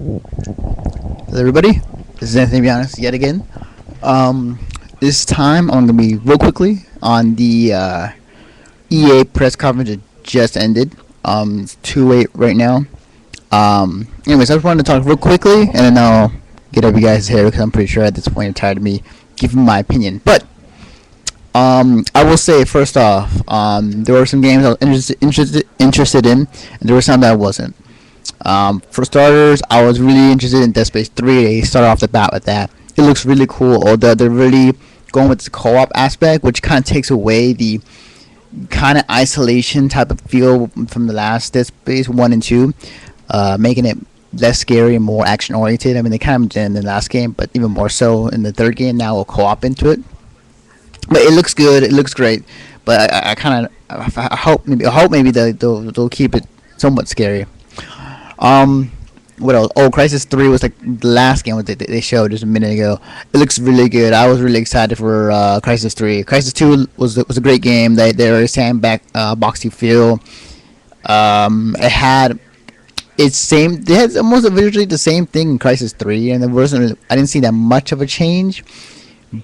Hello, everybody. This is Anthony Bianis yet again. Um, this time I'm gonna be real quickly on the EA press conference that just ended. It's 2:08 right now. Anyways, I just wanted to talk real quickly, and then I'll get over you guys' hair because I'm pretty sure at this point you're tired of me giving my opinion. But I will say first off, there were some games I was interested in, and there were some that I wasn't. For starters, I was really interested in Dead Space 3. They started off the bat with that. It looks really cool, although they're really going with the co-op aspect, which kind of takes away the kind of isolation type of feel from the last Dead Space 1 and 2, making it less scary and more action oriented. I mean, they kind of did in the last game, but even more so in the third game. Now we'll co-op into it, but it looks good. It looks great. But I kind of I hope maybe they'll keep it somewhat scary. Um, what else? Oh, Crisis 3 was like the last game that they showed just a minute ago. It looks really good. I was really excited for Crisis 3. Crisis 2 was a great game. They were sandback boxy feel. It had its same. They had almost visually the same thing in Crisis 3, and there wasn't. I didn't see that much of a change,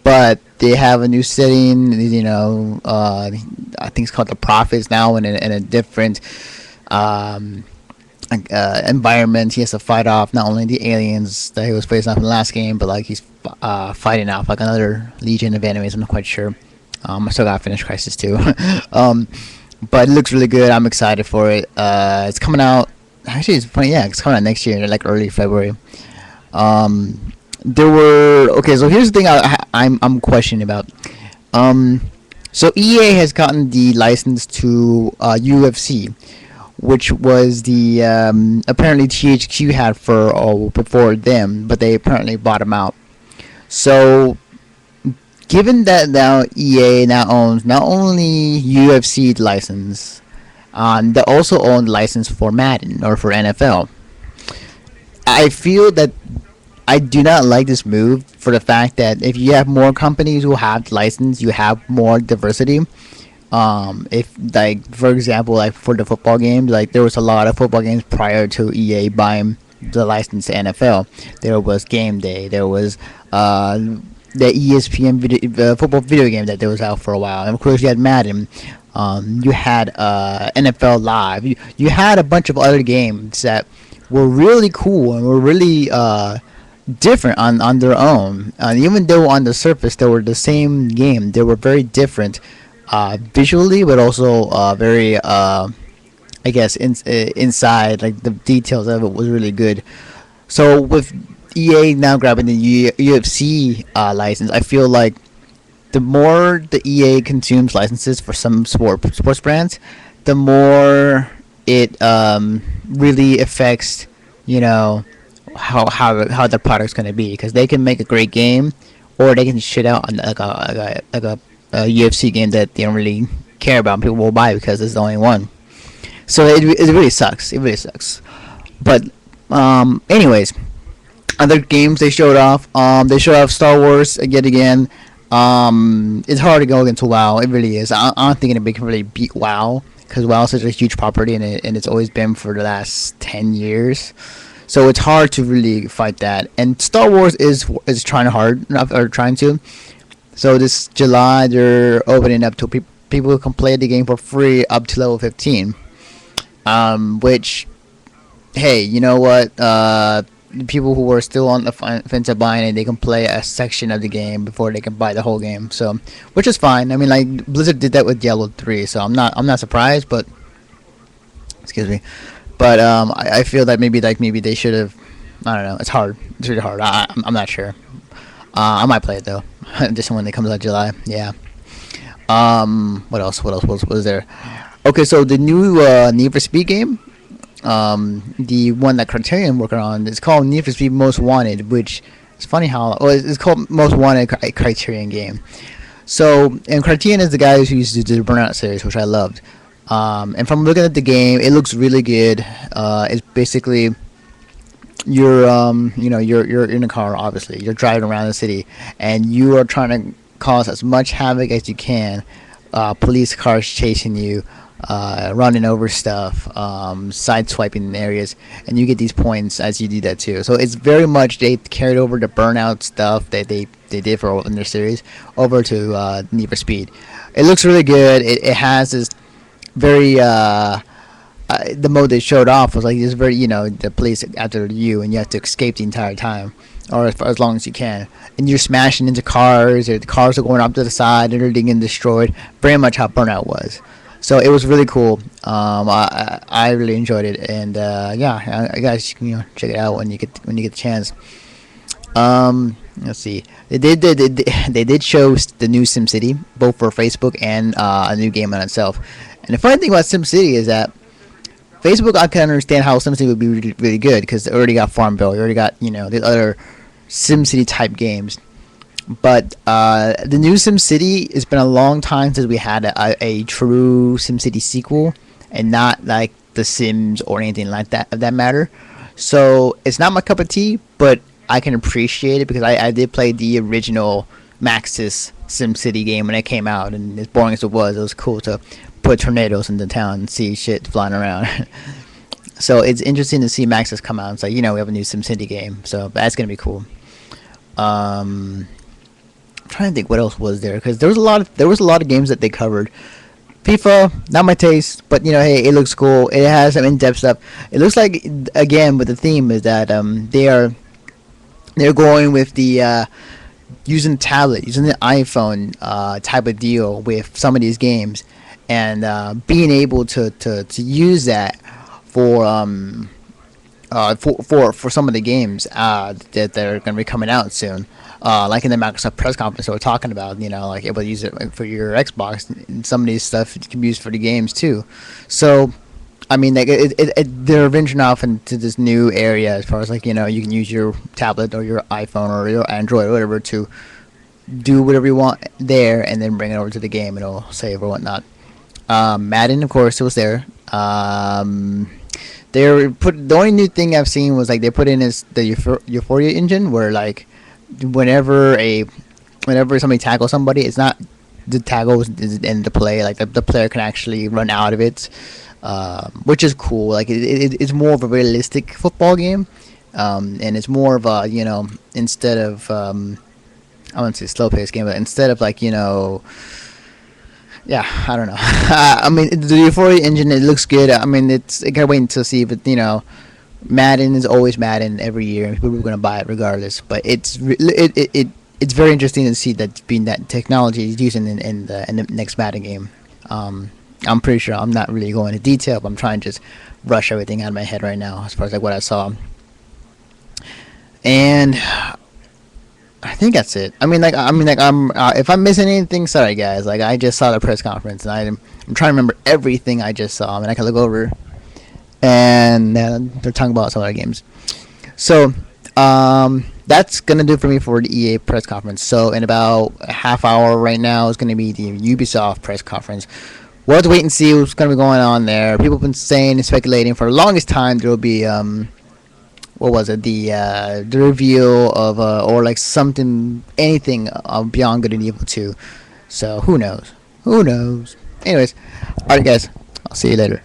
but they have a new setting. I think it's called the Prophets now, in a different. Um, environment. He has to fight off not only the aliens that he was facing off in the last game, but like he's fighting off like another legion of enemies. I'm not quite sure. I still gotta finish Crisis 2. um, but it looks really good. I'm excited for it. It's coming out. Actually, it's funny. Yeah, it's coming out next year, like early February. There were okay. So here's the thing I'm questioning about. So EA has gotten the license to UFC, which was the apparently THQ had for before them, but they apparently bought them out. So, given that now EA now owns not only UFC license, they also own the license for Madden or for NFL. I feel that I do not like this move for the fact that if you have more companies who have the license, you have more diversity. If like for example, like for the football games, like there was a lot of football games prior to EA buying the license to NFL. There was Game Day. There was the ESPN football video game that there was out for a while, and of course you had Madden. You had NFL Live. You had a bunch of other games that were really cool and were really different on their own. Even though on the surface they were the same game, they were very different visually, but also very, I guess, inside, like the details of it was really good. So with EA now grabbing the UFC license, I feel like the more the EA consumes licenses for some sports brands, the more it really affects, you know, how the product's gonna be, because they can make a great game, or they can shit out on like a UFC game that they don't really care about. People will buy because it's the only one. So it really sucks. It really sucks. But anyways, other games they showed off. They showed off Star Wars yet again. It's hard to go against WoW. It really is. I don't think anybody can really beat WoW, because WoW is such a huge property, and it's always been for the last 10 years. So it's hard to really fight that. And Star Wars is trying hard, or trying to. So this July they're opening up to people who can play the game for free up to level 15. Which, hey, you know what? People who are still on the fence of buying it, they can play a section of the game before they can buy the whole game. So, which is fine. I mean, like Blizzard did that with Diablo 3, so I'm not surprised. But excuse me. But I feel that maybe they should have. I don't know. It's hard. It's really hard. I'm not sure. I might play it though. Just when it comes out in July. Yeah. What else? What was there? Okay, so the new Need for Speed game, the one that Criterion working on, is called Need for Speed Most Wanted, which is funny how it's called Most Wanted Criterion game. So, and Criterion is the guys who used to do the Burnout series, which I loved. And from looking at the game, it looks really good. It's basically you're in a car. Obviously, you're driving around the city, and you are trying to cause as much havoc as you can. Police cars chasing you, running over stuff, side swiping areas, and you get these points as you do that too. So it's very much they carried over the Burnout stuff that they did for in their series over to Need for Speed. It looks really good. It has this very the mode they showed off was like this very the police after you and you have to escape the entire time or for as long as you can, and you're smashing into cars or the cars are going up to the side and they're getting destroyed, very much how Burnout was. So it was really cool. I really enjoyed it, and yeah, I guys check it out when you get the chance. Let's see. They did show the new SimCity both for Facebook and a new game on itself. And the funny thing about SimCity is that Facebook, I can understand how SimCity would be really, really good because they already got Farmville, you already got the other SimCity type games. But the new SimCity, it's been a long time since we had a true SimCity sequel, and not like The Sims or anything like that, of that matter. So it's not my cup of tea, but I can appreciate it because I did play the original Maxis SimCity game when it came out, and as boring as it was cool to put tornadoes in the town and see shit flying around. So it's interesting to see Maxis come out and say, we have a new SimCity game, so that's gonna be cool. I'm trying to think what else was there because there was a lot of games that they covered. FIFA, not my taste, but hey, it looks cool. It has some in-depth stuff. It looks like again, with the theme is that they're going with the using the tablet, using the iPhone type of deal with some of these games, and being able to use that for for some of the games that they're going to be coming out soon. Like in the Microsoft press conference, they were talking about, like able to use it for your Xbox, and some of these stuff can be used for the games too. So, I mean, like they're venturing off into this new area as far as like you can use your tablet or your iPhone or your Android or whatever to do whatever you want there, and then bring it over to the game and it'll save or whatnot. Madden, of course, it was there. The only new thing I've seen was like they put in is the Euphoria engine, where like whenever somebody tackles somebody, it's not the tackle is in the play. Like the player can actually run out of it, which is cool. Like it's more of a realistic football game, and it's more of a instead of I wouldn't say slow paced game, but instead of like yeah, I don't know. I mean, the Euphoria engine, it looks good. I mean, I gotta wait until see, but Madden is always Madden every year. People are gonna buy it regardless. But it's very interesting to see that technology is using in the next Madden game. I'm pretty sure I'm not really going into detail, but I'm trying to just rush everything out of my head right now as far as like what I saw. And I think that's it. I'm if I'm missing anything, sorry guys. Like I just saw the press conference and I'm trying to remember everything I just saw. I mean, I can look over and they're talking about some other games. So that's gonna do it for me for the EA press conference. So in about a half hour right now is gonna be the Ubisoft press conference. We'll have to wait and see what's gonna be going on there. People have been saying and speculating for the longest time there will be what was it, the reveal of or like something, anything of Beyond Good and Evil 2. So who knows? Anyways, alright guys, I'll see you later.